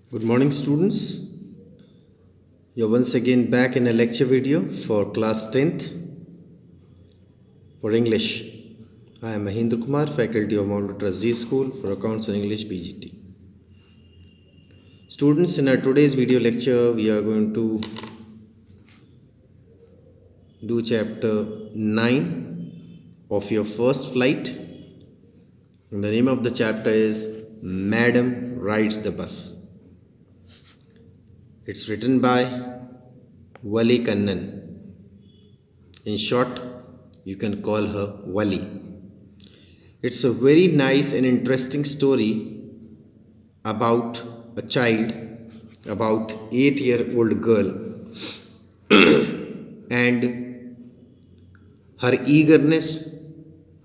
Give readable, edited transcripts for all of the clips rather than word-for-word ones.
Good morning, students. You're once again back in a lecture video for class 10th for English. I am Mahendra, faculty of MLZS School for Accounts and English PGT. Students, in our today's video lecture, we are going to do chapter 9 of your first flight. And the name of the chapter is Madam Rides the Bus. It's written by Wali Kannan. In short, you can call her Wali. It's a very nice and interesting story about a child, about 8-year-old girl and her eagerness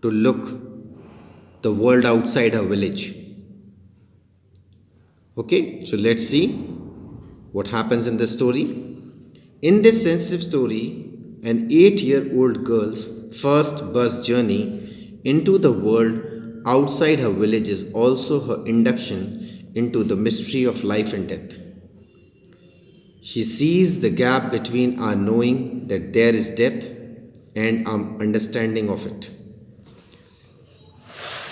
to look the world outside her village. Okay, so let's see what happens in the story. In this sensitive story, an 8-year-old girl's first bus journey into the world outside her village is also her induction into the mystery of life and death. She sees the gap between our knowing that there is death and our understanding of it.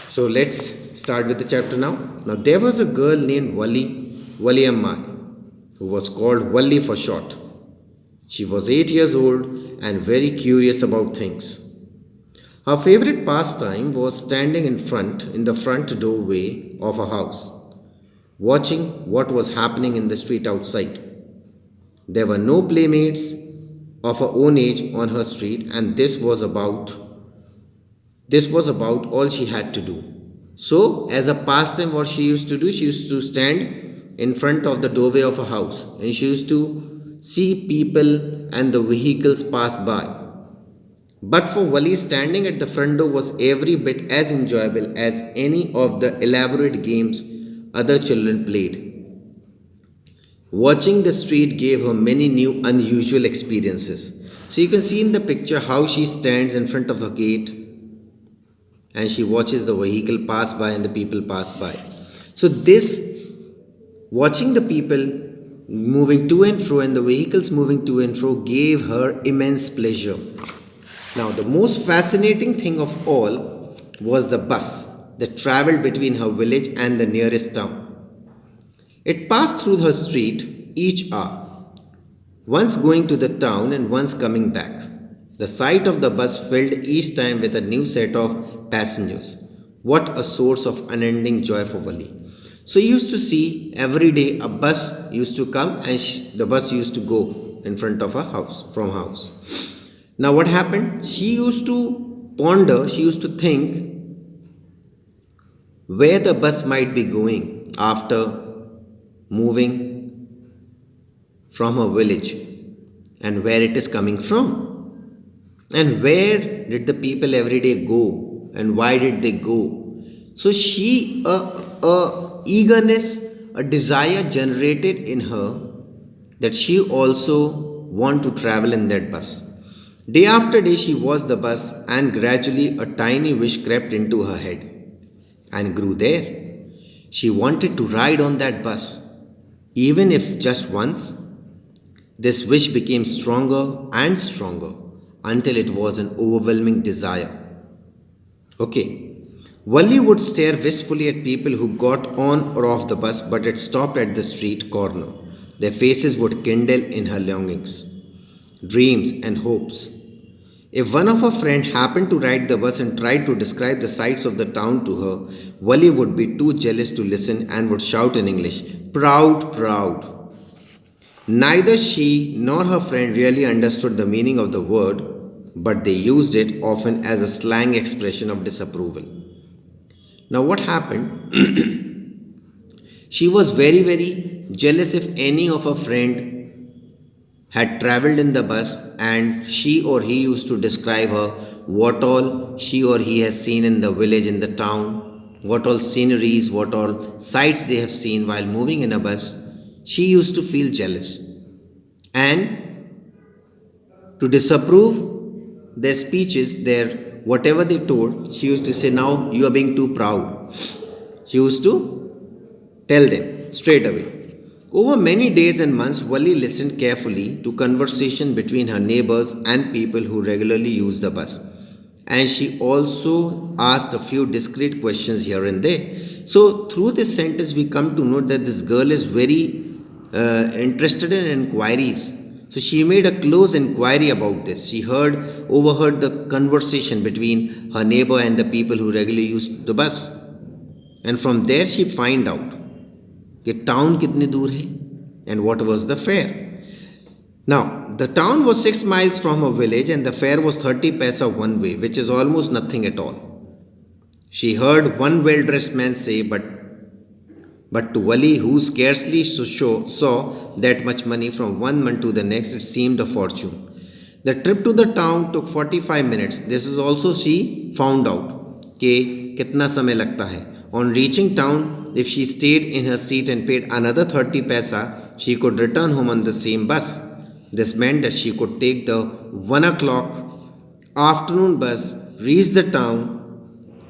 So let's start with the chapter now. Now there was a girl named Wali Amma, who was called Wali for short. She was 8 years old and very curious about things. Her favorite pastime was standing in the front doorway of a house, watching what was happening in the street outside. There were no playmates of her own age on her street, and this was about all she had to do. So, as a pastime, what she used to do, she used to stand in front of the doorway of a house, and she used to see people and the vehicles pass by. But for Wali, standing at the front door was every bit as enjoyable as any of the elaborate games other children played. Watching the street gave her many new unusual experiences. So you can see in the picture how she stands in front of a gate and she watches the vehicle pass by and the people pass by. So this watching the people moving to and fro and the vehicles moving to and fro gave her immense pleasure. Now, the most fascinating thing of all was the bus that travelled between her village and the nearest town. It passed through her street each hour, once going to the town and once coming back. The sight of the bus filled each time with a new set of passengers. What a source of unending joy for Wali. So you used to see every day a bus used to come and the bus used to go in front of a house, from house. Now what happened? She used to ponder, she used to think where the bus might be going after moving from her village and where it is coming from. And where did the people every day go and why did they go? So she, eagerness, a desire generated in her that she also want to travel in that bus. Day after day she watched the bus and gradually a tiny wish crept into her head and grew there. She wanted to ride on that bus, even if just once. This wish became stronger and stronger until it was an overwhelming desire. Okay. Wali would stare wistfully at people who got on or off the bus, but it stopped at the street corner. Their faces would kindle in her longings, dreams and hopes. If one of her friends happened to ride the bus and tried to describe the sights of the town to her, Wali would be too jealous to listen and would shout in English, "Proud, proud." Neither she nor her friend really understood the meaning of the word, but they used it often as a slang expression of disapproval. Now what happened? She was very, very jealous if any of her friend had travelled in the bus and she or he used to describe her what all she or he has seen in the village, in the town, what all sceneries, what all sights they have seen while moving in a bus. She used to feel jealous. And to disapprove their speeches, their whatever they told, she used to say, "Now you are being too proud." She used to tell them straight away. Over many days and months, Wali listened carefully to conversation between her neighbors and people who regularly use the bus. And she also asked a few discreet questions here and there. So, through this sentence, we come to note that this girl is very interested in inquiries. So, she made a close inquiry about this. She overheard the conversation between her neighbor and the people who regularly use the bus. And from there, she find out कि town कितने दूर है and what was the fare. Now, the town was 6 miles from her village and the fare was 30 paisa one way, which is almost nothing at all. She heard one well-dressed man say, but to Wali, who scarcely saw that much money from one month to the next, it seemed a fortune. The trip to the town took 45 minutes. This is also she found out कि कितना समय लगता है. On reaching town, if she stayed in her seat and paid another 30 paisa, she could return home on the same bus. This meant that she could take the 1 o'clock afternoon bus, reach the town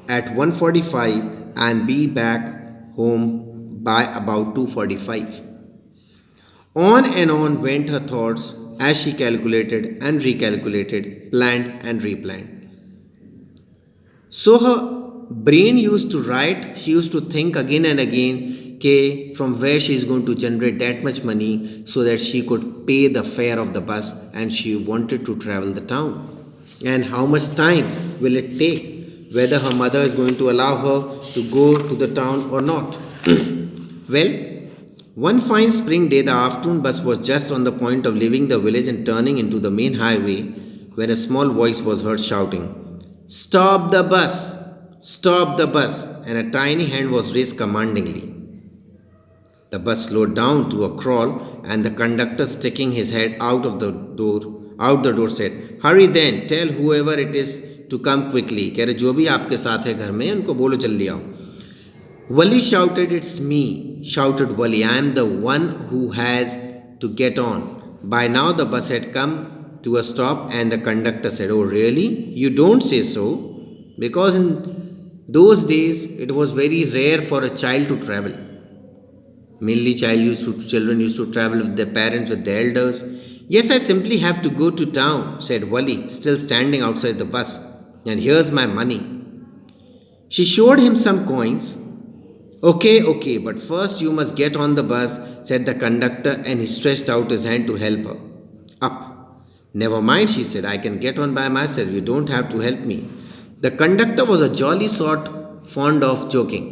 at 1:45 and be back home by about 2:45. On and on went her thoughts as she calculated and recalculated, planned and replanned. So her brain used to write, she used to think again and again from where she is going to generate that much money so that she could pay the fare of the bus, and she wanted to travel the town. And how much time will it take? Whether her mother is going to allow her to go to the town or not. Well, one fine spring day, the afternoon bus was just on the point of leaving the village and turning into the main highway when a small voice was heard shouting, "Stop the bus! Stop the bus!" And a tiny hand was raised commandingly. The bus slowed down to a crawl, and the conductor, sticking his head out the door said, "Hurry then, tell whoever it is to come quickly." कह रहे जो भी आपके साथ है घर में उनको बोलो जल्दी आओ. Wali shouted, "It's me," shouted Wali. "I am the one who has to get on." By now the bus had come to a stop, and the conductor said, "Oh really? You don't say so?" Because in those days it was very rare for a child to travel. Mainly children used to travel with their parents, with their elders. "Yes, I simply have to go to town," said Wali, still standing outside the bus. "And here's my money." She showed him some coins. Okay, but first you must get on the bus," said the conductor, and he stretched out his hand to help her up. "Never mind," she said, "I can get on by myself. You don't have to help me." The conductor was a jolly sort, fond of joking.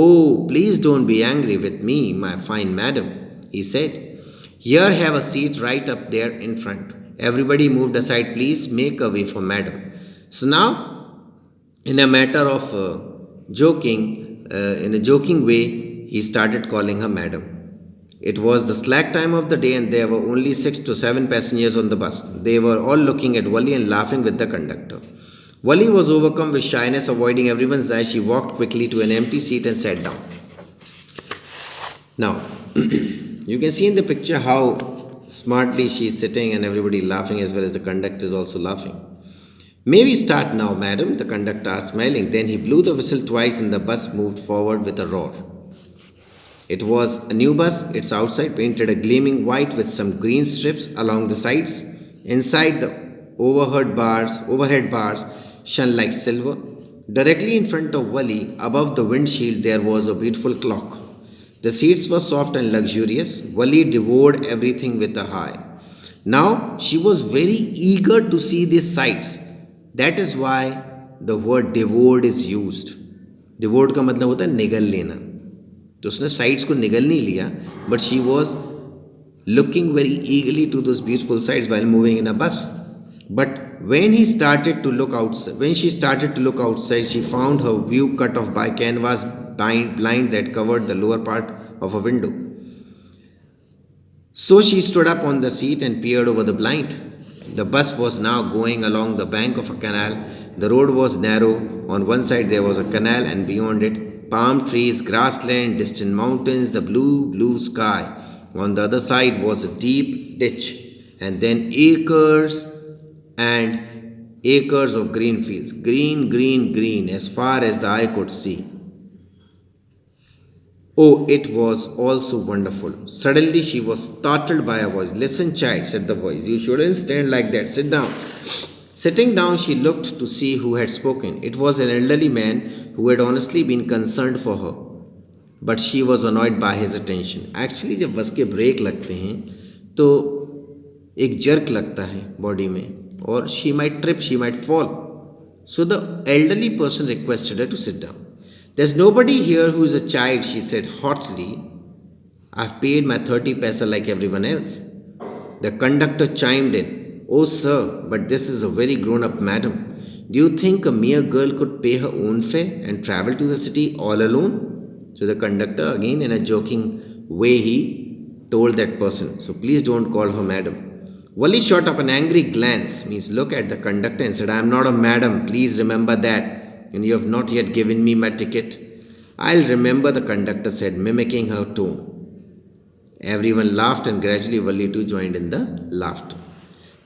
"Oh, please don't be angry with me, my fine madam," he said. "Here, have a seat right up there in front. Everybody moved aside, please. Make a way for madam." So now, in a matter of in a joking way, he started calling her madam. It was the slack time of the day, and there were only 6 to 7 passengers on the bus. They were all looking at Wali and laughing with the conductor. Wali was overcome with shyness, avoiding everyone's eyes. She walked quickly to an empty seat and sat down. Now, you can see in the picture how smartly she is sitting and everybody laughing, as well as the conductor is also laughing. "May we start now, madam?" the conductor asked, smiling. Then he blew the whistle twice and the bus moved forward with a roar. It was a new bus, its outside painted a gleaming white with some green strips along the sides. Inside, the overhead bars shone like silver. Directly in front of Wali, above the windshield, there was a beautiful clock. The seats were soft and luxurious. Wali devoured everything with a high. Now she was very eager to see these sights. That is why the word devoured is used. Devoured का मतलब होता है निगल लेना. तो उसने sights को निगल नहीं लिया, but she was looking very eagerly to those beautiful sights while moving in a bus. But when she started to look outside, she found her view cut off by canvas blind that covered the lower part of a window. So she stood up on the seat and peered over the blind. The bus was now going along the bank of a canal. The road was narrow. On one side there was a canal, and beyond it, palm trees, grassland, distant mountains, the blue sky. On the other side was a deep ditch, and then acres and acres of green fields, green, as far as the eye could see. Oh, it was all so wonderful. Suddenly she was startled by a voice. Listen, child, said the voice. You shouldn't stand like that. Sit down. Sitting down, she looked to see who had spoken. It was an elderly man who had honestly been concerned for her. But she was annoyed by his attention. Actually, जब बस के break लगते हैं तो एक jerk लगता है body में और she might trip, she might fall. So the elderly person requested her to sit down. There's nobody here who is a child, she said hotly. I've paid my 30 paisa like everyone else. The conductor chimed in. Oh, sir, but this is a very grown up madam. Do you think a mere girl could pay her own fare and travel to the city all alone? So the conductor, again in a joking way, he told that person, so please don't call her madam. Wali shot up an angry glance, means look at the conductor and said, I am not a madam, please remember that. And you have not yet given me my ticket. I'll remember, the conductor said, mimicking her tone. Everyone laughed and gradually Wali too joined in the laughter.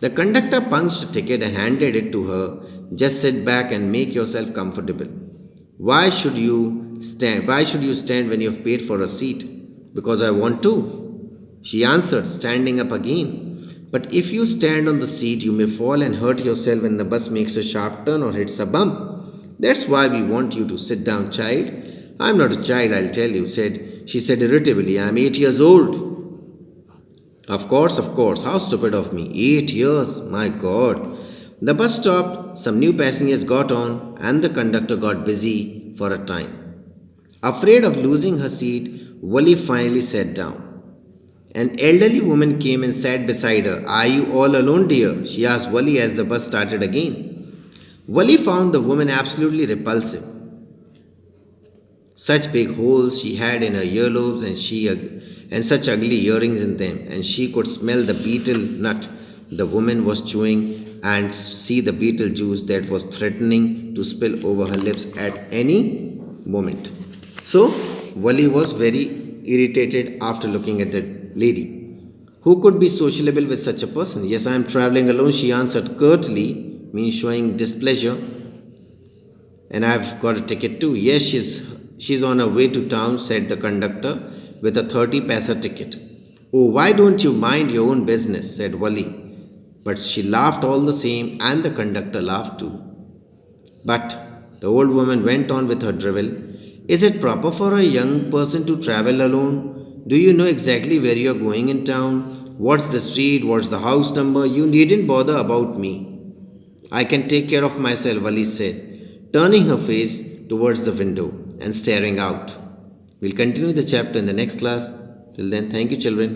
The conductor punched a ticket and handed it to her. Just sit back and make yourself comfortable. Why should you stand? Why should you stand when you have paid for a seat? Because I want to, she answered, standing up again. But if you stand on the seat, you may fall and hurt yourself when the bus makes a sharp turn or hits a bump. That's why we want you to sit down, child. I'm not a child, I'll tell you, she said irritably. I'm 8 years old. Of course, how stupid of me. 8 years, my God. The bus stopped, some new passengers got on, and the conductor got busy for a time. Afraid of losing her seat, Wali finally sat down. An elderly woman came and sat beside her. Are you all alone, dear? She asked Wali as the bus started again. Wali found the woman absolutely repulsive. Such big holes she had in her earlobes and such ugly earrings in them, and she could smell the betel nut the woman was chewing and see the betel juice that was threatening to spill over her lips at any moment. So, Wali was very irritated after looking at the lady. Who could be sociable with such a person? Yes, I am traveling alone, she answered curtly, means showing displeasure. And I've got a ticket too. Yes, she's on her way to town, said the conductor, with a 30 paisa ticket. Oh, why don't you mind your own business, said Wali. But she laughed all the same, and the conductor laughed too. But the old woman went on with her drivel. Is it proper for a young person to travel alone? Do you know exactly where you are going in town? What's the street? What's the house number? You needn't bother about me. I can take care of myself, Wali said, turning her face towards the window and staring out. We'll continue the chapter in the next class. Till then, thank you, children.